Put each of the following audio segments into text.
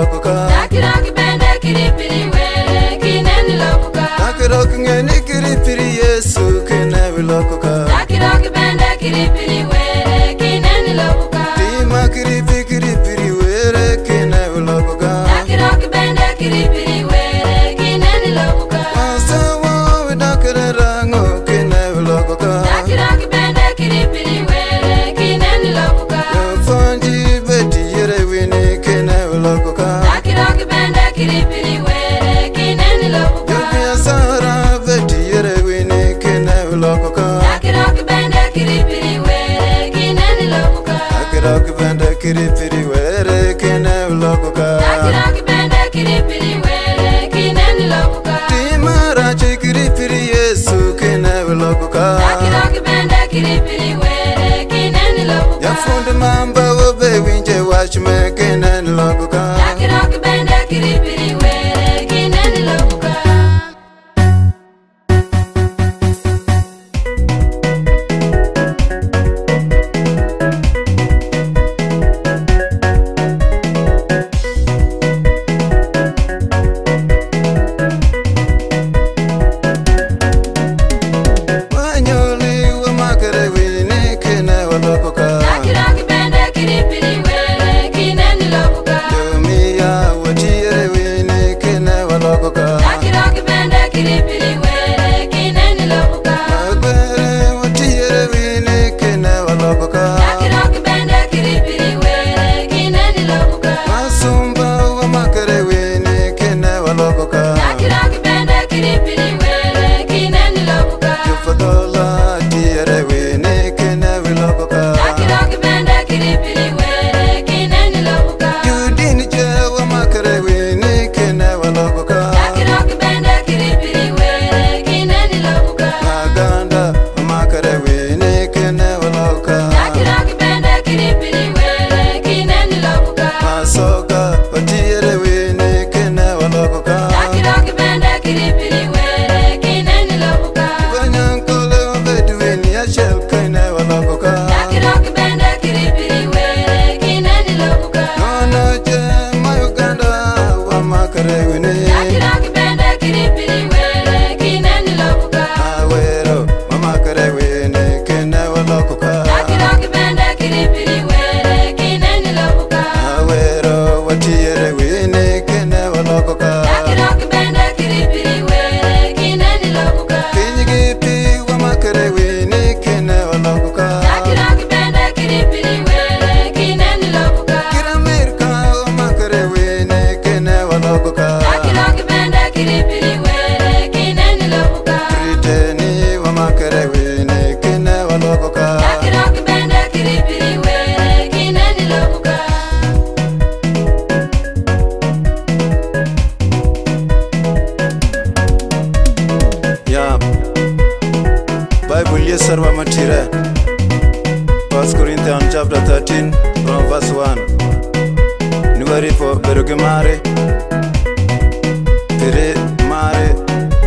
lokoka. Dakiroki bende kiripiri were kineni lokoka. Dakiroki ngeni kiripiri Yesu kinewi lokoka. Dakiroki bende kiripiri were kineni lokoka. Tima kiripiri were kinewi lokoka. Dakiroki bende kiripiri were kineni lokoka. Wasawa widakere rango kinewi lokoka. Dakiroki bende kiripiri were kineni lokoka. Yofanji beti yere wini kinewi lokoka. Dakiroki bende kiripiri were kineni lokoka. Yobiya sara beti yere wini kinewi lokoka. Dakiroki bende kiripiri were kineni lokoka. Dakiroki bende kiripiri were kinewi lokoka. Dakiroki bende kiripiri were kineni lokoka. Timara chikiripiri Yesu kinewi lokoka. Dakiroki bende kiripiri were kineni lokoka. Yafundi mamba wobe winje wachme kineni lokoka. Dakiroki bende kiripiri were kineni lokoka. Wanyoli wamakere wini kinewi lokoka. Dakiroki bende kiripiri were kineni lokoka. Yomiya watiyere wini kinewi lokoka. Dakiroki bende kiripiri were kineni lokoka. Magbere watiyere wini kinewi lokoka. Dakiroki bende kiripiri were kineni lokoka. Masumba wamakere wini kinewi lokoka. Dakiroki bende kiripiri were kineni lokoka. Yufadola tiyere wini kinewi lokoka. Dakiroki bende kiripiri were kineni lokoka. Yudini je wamakere wini kinewi lokoka. Dakiroki bende kiripiri were kineni lokoka. Maganda wamakere wini kinewi lokoka. Dakiroki bende kiripiri were kineni lokoka. Masoka watiyere wini kinewi lokoka. Dakiroki bende kiripiri were kineni lokoka. Banyankole wabedi wini yashel kinewi lokoka. Dakiroki bende kiripiri were kineni lokoka. Nono je mayuganda wamakere wini. Dakiroki bende kiripiri were kineni lokoka. Awero wamakere wini kinewi lokoka. Dakiroki bende kiripiri were kineni lokoka. Awero watiyere wini kinewi lokoka. Dakiroki bende kiripiri were kineni lokoka. Kinyigipi wamakere wini kinewi lokoka. Dakiroki bende kiripiri were kineni lokoka. Kiramirka wamakere wini kinewi lokoka. Dakiroki bende kiripiri were kineni lokoka. Briteni wamakere wini kinewi lokoka. Dakiroki bende kiripiri were kineni lokoka. Ya Bible yesarwa matire 1 Corinthians chapter 13 from verse 1. Niwari po beruge mare pere mare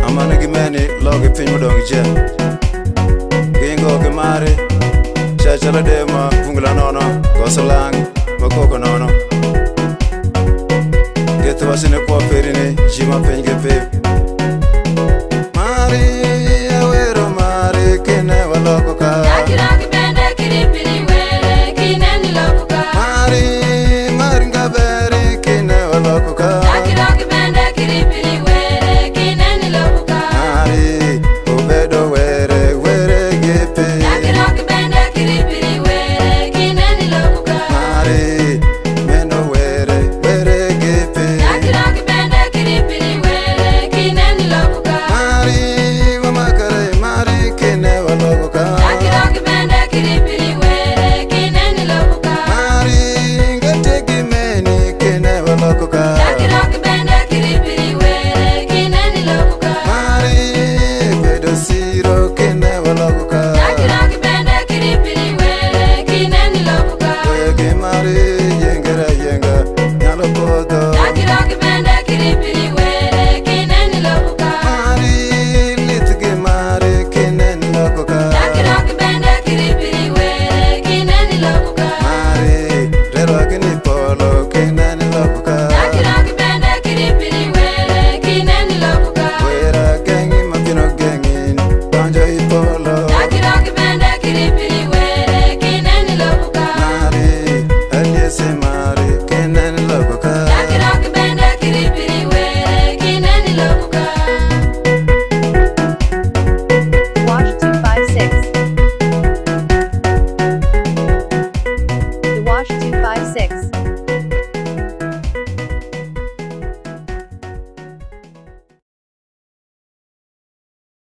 amane gimeni loge pinyu dong je gingo ge mare chachala dema fungla nono gosalang makoko nono geto wasine po perine jima penge pe mare awero mare kinewi lokoka. Dakiroki bende kiripiri were kineni lokoka. Mari maringa beri kinewi lokoka. Dakiroki bende kiripiri were kineni lokoka. Mari obedo were gepe. Dakiroki bende kiripiri were kineni lokoka. Mari meno were gepe. Dakiroki bende kiripiri were kineni lokoka. Mari wamakare mari kinewi lokoka. Dakiroki bende polo